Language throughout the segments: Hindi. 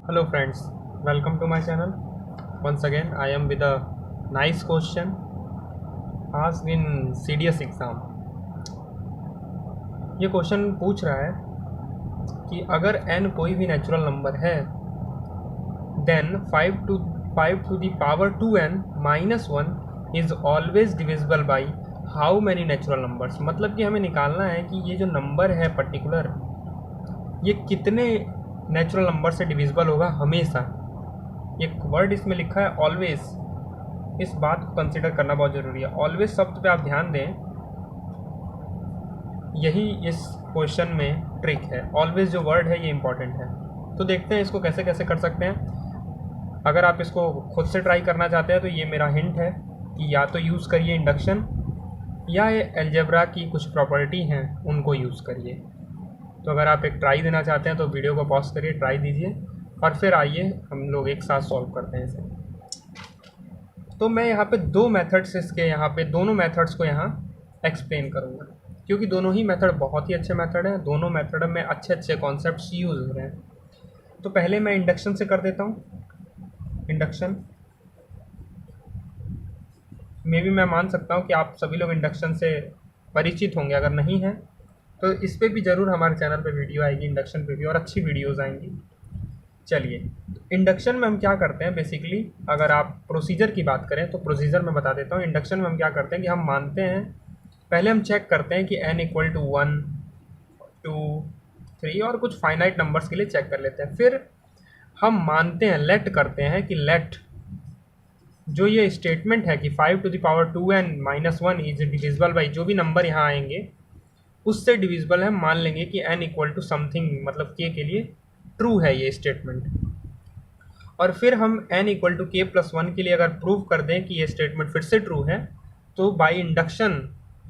Hello friends, welcome to my channel. Once again, I am with a nice question asked in CDS exam. ये क्वेश्चन पूछ रहा है कि अगर n कोई भी नेचुरल नंबर है then 5 to the power 2n minus 1 is always divisible by how many natural numbers. मतलब कि हमें निकालना है कि ये जो नंबर है पर्टिकुलर ये कितने नेचुरल नंबर से डिविजिबल होगा हमेशा। एक वर्ड इसमें लिखा है ऑलवेज, इस बात को कंसिडर करना बहुत ज़रूरी है। ऑलवेज शब्द पे आप ध्यान दें, यही इस क्वेश्चन में ट्रिक है। ऑलवेज जो वर्ड है ये इंपॉर्टेंट है। तो देखते हैं इसको कैसे कैसे कर सकते हैं। अगर आप इसको खुद से ट्राई करना चाहते हैं तो ये मेरा हिंट है कि या तो यूज़ करिए इंडक्शन या ये अलजेब्रा की कुछ प्रॉपर्टी हैं उनको यूज़ करिए। तो अगर आप एक ट्राई देना चाहते हैं तो वीडियो को पॉज करिए, ट्राई दीजिए और फिर आइए हम लोग एक साथ सॉल्व करते हैं इसे। तो मैं यहाँ पे दो मेथड्स इसके यहाँ पे दोनों मेथड्स को यहाँ एक्सप्लेन करूँगा, क्योंकि दोनों ही मेथड बहुत ही अच्छे मेथड हैं। दोनों मेथड में अच्छे अच्छे कॉन्सेप्ट्स यूज़ हो रहे हैं। तो पहले मैं इंडक्शन से कर देता हूँ। इंडक्शन में भी मैं मान सकता हूँ कि आप सभी लोग इंडक्शन से परिचित होंगे। अगर नहीं है तो इस पर भी ज़रूर हमारे चैनल पे वीडियो आएगी, इंडक्शन पे भी, और अच्छी वीडियोज़ आएंगी। चलिए, इंडक्शन में हम क्या करते हैं बेसिकली, अगर आप प्रोसीजर की बात करें तो प्रोसीजर में बता देता हूँ। इंडक्शन में हम क्या करते हैं कि हम मानते हैं, पहले हम चेक करते हैं कि n इक्वल टू 1 2 3 और कुछ फाइनाइट नंबर्स के लिए चेक कर लेते हैं। फिर हम मानते हैं, लेट करते हैं कि लेट जो ये स्टेटमेंट है कि 5 to the power 2n minus 1 is divisible by जो भी नंबर यहाँ आएंगे उससे डिविजिबल है, मान लेंगे कि n इक्वल टू समथिंग, मतलब k के लिए ट्रू है ये स्टेटमेंट। और फिर हम n equal to k plus 1 के लिए अगर प्रूव कर दें कि ये स्टेटमेंट फिर से ट्रू है तो बाय इंडक्शन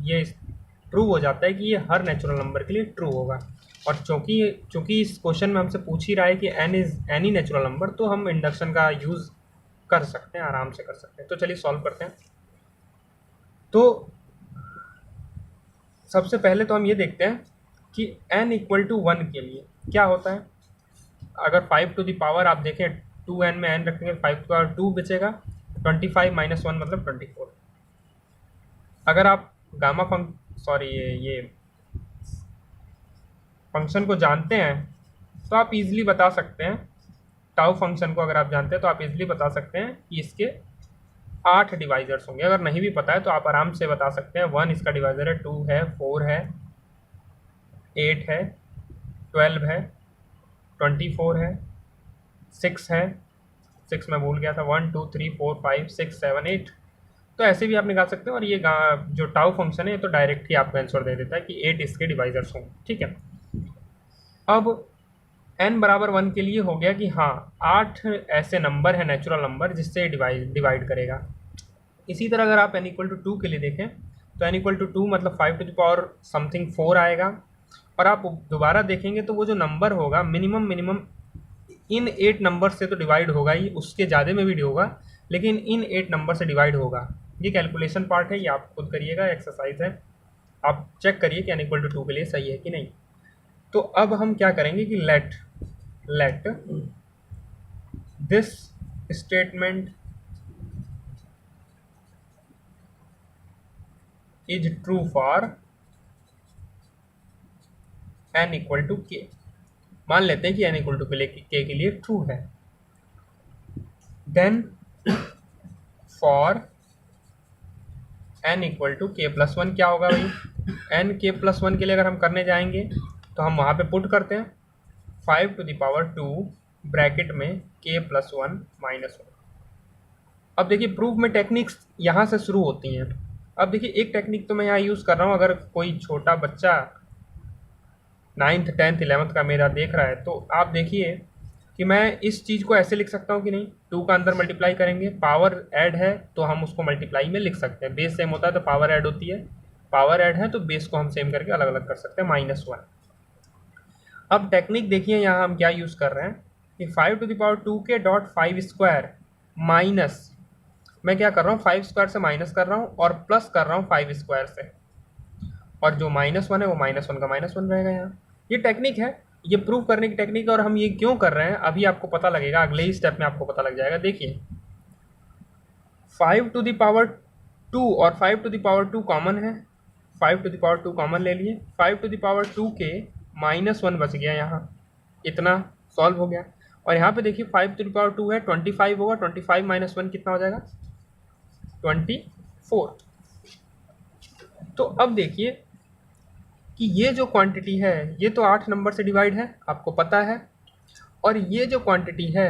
ये ट्रू हो जाता है कि ये हर नेचुरल नंबर के लिए ट्रू होगा। और चूँकि इस क्वेश्चन में हमसे पूछ ही रहा है कि n is any natural number, तो हम इंडक्शन का यूज़ कर सकते हैं, आराम से कर सकते हैं। तो चलिए सॉल्व करते हैं। तो सबसे पहले तो हम ये देखते हैं कि n इक्वल टू 1 के लिए क्या होता है। अगर 5 टू द पावर आप देखें 2n में n रखेंगे, 5 टू द पावर 2 बचेगा, 25 माइनस 1 मतलब 24। अगर आप गामा ये फंक्शन को जानते हैं तो आप इजीली बता सकते हैं, टाउ फंक्शन को अगर आप जानते हैं तो आप इजीली बता सकते हैं कि इसके 8 डिवाइजर्स होंगे। अगर नहीं भी पता है तो आप आराम से बता सकते हैं। 1 इसका डिवाइजर है, 2 है, 4 है, 8 है, 12 है, 24 है, 6 है, 6 मैं भूल गया था, 1 2 3 4 5 6 7 8। तो ऐसे भी आप निकाल सकते हैं। और ये जो टाउ फंक्शन है ये तो डायरेक्ट ही आपको आंसर दे देता है कि 8 इसके डिवाइजर्स होंगे। ठीक है, अब n बराबर 1 के लिए हो गया कि हाँ 8 ऐसे नंबर है नेचुरल नंबर जिससे डिवाइड करेगा। इसी तरह अगर आप n इक्वल टू 2 के लिए देखें तो n इक्वल टू 2 मतलब 5 टू द पावर समथिंग 4 आएगा। और आप दोबारा देखेंगे तो वो जो नंबर होगा मिनिमम इन 8 नंबर से तो डिवाइड होगा ही, उसके ज़्यादा में भी होगा, लेकिन इन 8 नंबर से डिवाइड होगा। ये कैलकुलेशन पार्ट है, ये आप खुद करिएगा, एक्सरसाइज है, आप चेक करिए कि n इक्वल टू 2 के लिए सही है कि नहीं। तो अब हम क्या करेंगे कि let this statement is true for n equal to k। मान लेते हैं कि n इक्वल टू k के लिए ट्रू है। Then for n equal to k plus 1 क्या होगा भाई, n k प्लस 1 के लिए अगर हम करने जाएंगे तो हम वहाँ पे पुट करते हैं 5 टू द पावर 2 ब्रैकेट में k प्लस 1 माइनस 1। अब देखिए प्रूफ में टेक्निक्स यहाँ से शुरू होती हैं। अब देखिए एक टेक्निक तो मैं यहाँ यूज़ कर रहा हूँ, अगर कोई छोटा बच्चा 9th 10th 11th का मेरा देख रहा है तो आप देखिए कि मैं इस चीज़ को ऐसे लिख सकता हूँ कि नहीं, 2 का अंदर मल्टीप्लाई करेंगे, पावर ऐड है तो हम उसको मल्टीप्लाई में लिख सकते हैं। बेस सेम होता है तो पावर ऐड होती है, पावर ऐड है तो बेस को हम सेम करके अलग अलग कर सकते हैं, -1। अब टेक्निक देखिए यहाँ हम क्या यूज़ कर रहे हैं कि 5 टू द पावर 2 के डॉट 5 स्क्वायर माइनस, मैं क्या कर रहा हूँ 5 स्क्वायर से माइनस कर रहा हूँ और प्लस कर रहा हूँ 5 स्क्वायर से, और जो -1 है वो -1 का -1 रहेगा यहाँ। ये टेक्निक है, ये प्रूव करने की टेक्निक, और हम ये क्यों कर रहे हैं अभी आपको पता लगेगा, अगले ही स्टेप में आपको पता लग जाएगा। देखिए 5 टू द पावर 2 और 5 टू द पावर 2 कॉमन है, 5 टू द पावर 2 कॉमन ले लिए, 5 टू द पावर 2 के -1 बच गया, यहाँ इतना सॉल्व हो गया। और यहाँ पे देखिए 5 टू द पावर 2 है, 25 होगा, 25 - 1 कितना हो जाएगा 24। तो अब देखिए कि ये जो क्वांटिटी है ये तो 8 नंबर से डिवाइड है, आपको पता है, और ये जो क्वांटिटी है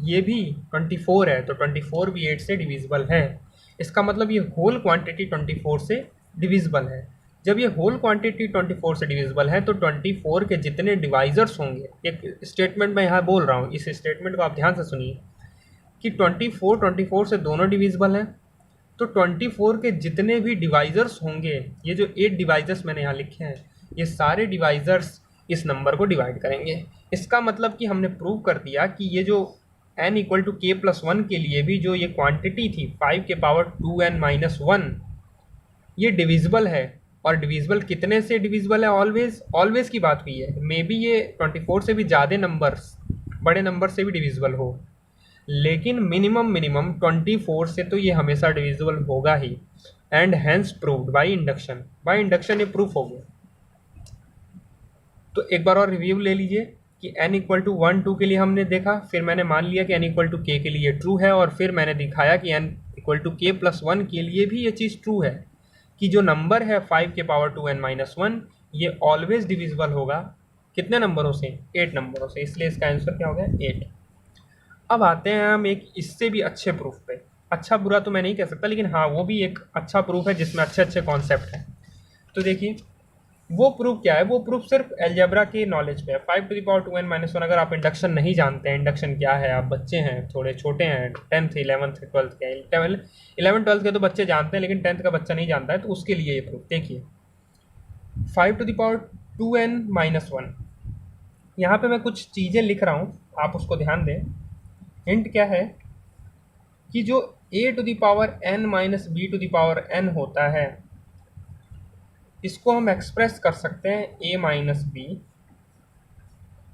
ये भी 24 है, तो 24 भी 8 से डिविजिबल है। इसका मतलब ये होल क्वांटिटी 24 से डिविजिबल है। जब ये होल क्वांटिटी 24 से डिविजिबल है तो 24 के जितने डिवाइजर्स होंगे, एक स्टेटमेंट मैं यहाँ बोल रहा हूँ, इस स्टेटमेंट को आप ध्यान से सुनिए कि 24 से दोनों डिविजिबल हैं, तो 24 के जितने भी डिवाइजर्स होंगे, ये जो 8 डिवाइजर्स मैंने यहाँ लिखे हैं, ये सारे डिवाइजर्स इस नंबर को डिवाइड करेंगे। इसका मतलब कि हमने प्रूव कर दिया कि ये जो n = k+1 के लिए भी जो ये क्वांटिटी थी 5 के पावर 2n - 1, ये डिविजिबल है। और डिविजिबल कितने से डिविजिबल है? ऑलवेज की बात हुई है। मे बी ये 24 से भी ज़्यादा नंबर्स, बड़े नंबर से भी डिविजिबल हो, लेकिन मिनिमम 24 से तो ये हमेशा डिविजिबल होगा ही। And hence proved by induction ये प्रूफ हो गया। तो एक बार और रिव्यू ले लीजिए कि n = 1 2 के लिए हमने देखा, फिर मैंने मान लिया कि n = k के लिए ट्रू है, और फिर मैंने दिखाया कि n = k+1 के लिए भी ये चीज़ ट्रू है कि जो नंबर है 5 के पावर 2n - 1 ये ऑलवेज डिविजिबल होगा कितने नंबरों से? 8 नंबरों से। इसलिए इसका आंसर क्या हो गया? 8। अब आते हैं हम एक इससे भी अच्छे प्रूफ पे। अच्छा बुरा तो मैं नहीं कह सकता, लेकिन हाँ वो भी एक अच्छा प्रूफ है जिसमें अच्छे अच्छे कॉन्सेप्ट हैं। तो देखिए वो प्रूफ क्या है? वो प्रूफ सिर्फ अलजेब्रा के नॉलेज पे है। 5 टू द पावर 2n - 1 अगर आप इंडक्शन नहीं जानते हैं, इंडक्शन क्या है, आप बच्चे हैं, थोड़े छोटे हैं, 10th 11th 12th के, 11 12th के तो बच्चे जानते हैं, लेकिन 10th का बच्चा नहीं जानता है, तो उसके लिए ये प्रूफ देखिए 5 टू द पावर 2n - 1। यहाँ पे मैं कुछ चीज़ें लिख रहा हूँ, आप उसको ध्यान दें। हिंट क्या है कि जो a to the power n - b to the power n होता है, इसको हम एक्सप्रेस कर सकते हैं a - b,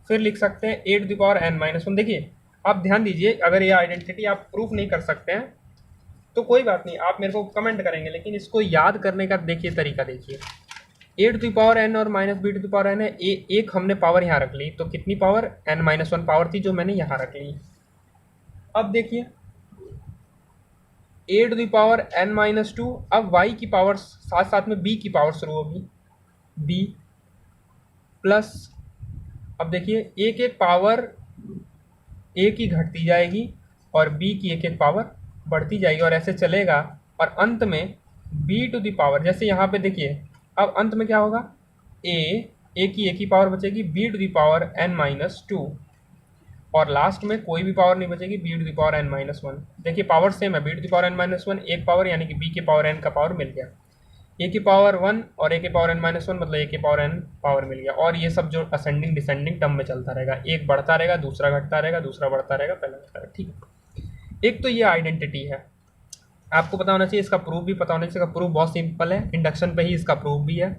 फिर लिख सकते हैं a to the power n - 1। देखिए आप ध्यान दीजिए, अगर ये आइडेंटिटी आप प्रूफ नहीं कर सकते हैं तो कोई बात नहीं, आप मेरे को कमेंट करेंगे, लेकिन इसको याद करने का देखिए तरीका देखिए। a to the power n और -b to the power n है, एक हमने पावर यहाँ रख ली, तो कितनी पावर? n - 1 पावर थी जो मैंने यहाँ रख ली। अब देखिए a to the power n - 2, अब y की पावर साथ साथ में b की पावर शुरू होगी, b प्लस, अब देखिए एक एक पावर a की घटती जाएगी और b की एक एक पावर बढ़ती जाएगी, और ऐसे चलेगा, और अंत में b टू द पावर, जैसे यहाँ पे देखिए अब अंत में क्या होगा? a की एक ही पावर बचेगी, b to the power n - 2, और लास्ट में कोई भी पावर नहीं बचेगी, b to the power n - 1। देखिए पावर सेम है, b to the power n - 1 एक पावर, यानी कि b के पावर n का पावर मिल गया, a की पावर 1 और a के पावर n - 1 मतलब a के पावर n पावर मिल गया। और ये सब जो असेंडिंग डिसेंडिंग टर्म में चलता रहेगा, एक बढ़ता रहेगा, दूसरा घटता रहेगा, दूसरा बढ़ता रहेगा, पहला घटता रहेगा, ठीक है। एक तो ये आइडेंटिटी है, आपको पता होना चाहिए, इसका प्रूफ भी पता होना चाहिए। इसका प्रूफ बहुत सिंपल है, इंडक्शन पे ही इसका प्रूफ भी है।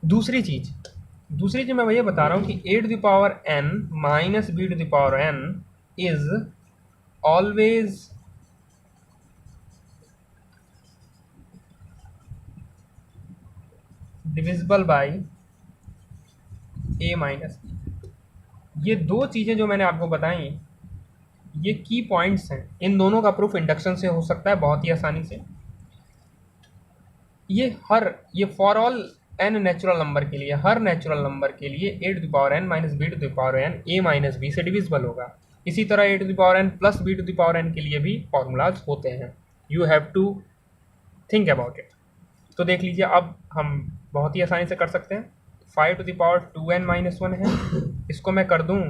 दूसरी चीज़ मैं ये बता रहा हूँ कि a to the power n - b to the power n is always divisible by a - b। ये दो चीज़ें जो मैंने आपको बताई, ये की पॉइंट्स हैं। इन दोनों का प्रूफ इंडक्शन से हो सकता है बहुत ही आसानी से। ये for all n natural number के लिए, हर नेचुरल नंबर के लिए a to the power n - b to the power n a - b से डिविजिबल होगा। इसी तरह a to the power n plus b to the power n के लिए भी फॉर्मूलाज होते हैं। You have to think about it. तो देख लीजिए, अब हम बहुत ही आसानी से कर सकते हैं। 5 टू द पावर 2n - 1 है, इसको मैं कर दूं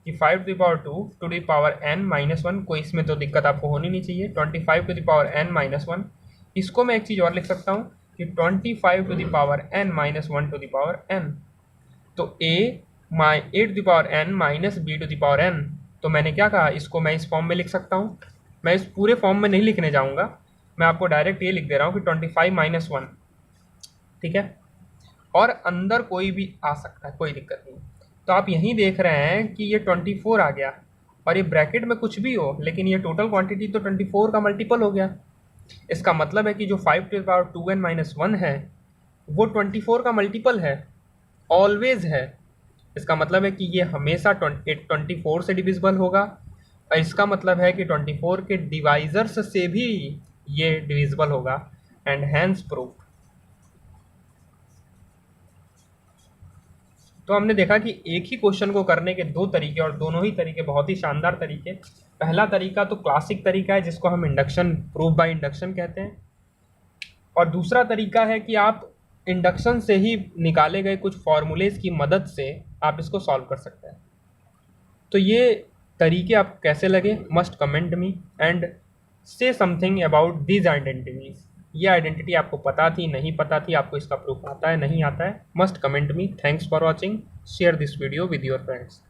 कि 5 to the power 2 to the power n - 1, कोई इसमें तो दिक्कत आपको होनी नहीं चाहिए। 25 टू द पावर n - 1, इसको मैं एक चीज़ और लिख सकता हूँ कि 25 to the power n - 1 to the power n। तो a to the power n - b to the power n, तो मैंने क्या कहा, इसको मैं इस फॉर्म में लिख सकता हूँ। मैं इस पूरे फॉर्म में नहीं लिखने जाऊँगा, मैं आपको डायरेक्ट ये लिख दे रहा हूँ कि 25 - 1, ठीक है। और अंदर कोई भी आ सकता है, कोई दिक्कत नहीं। तो आप यहीं देख रहे हैं कि ये 24 आ गया, और ये ब्रैकेट में कुछ भी हो लेकिन ये टोटल क्वांटिटी तो 24 का मल्टीपल हो गया। इसका मतलब है कि जो 5 टू द पावर 2n-1 है वो 24 का मल्टीपल है, ऑलवेज है। इसका मतलब है कि ये हमेशा 24 से डिविजिबल होगा, और इसका मतलब है कि 24 के डिवाइजर्स से भी ये डिविजिबल होगा, एंड हैंस प्रूफ। तो हमने देखा कि एक ही क्वेश्चन को करने के दो तरीके, और दोनों ही तरीके बहुत ही शानदार तरीके। पहला तरीका तो क्लासिक तरीका है जिसको हम इंडक्शन, प्रूफ बाय इंडक्शन कहते हैं, और दूसरा तरीका है कि आप इंडक्शन से ही निकाले गए कुछ फॉर्मूलेज की मदद से आप इसको सॉल्व कर सकते हैं। तो ये तरीके आपको कैसे लगे, मस्ट कमेंट मी एंड से समथिंग अबाउट दीज आइडेंटिटीज। ये आइडेंटिटी आपको पता थी, नहीं पता थी, आपको इसका प्रूफ आता है, नहीं आता है, must comment me. Thanks for watching, share this video with your friends.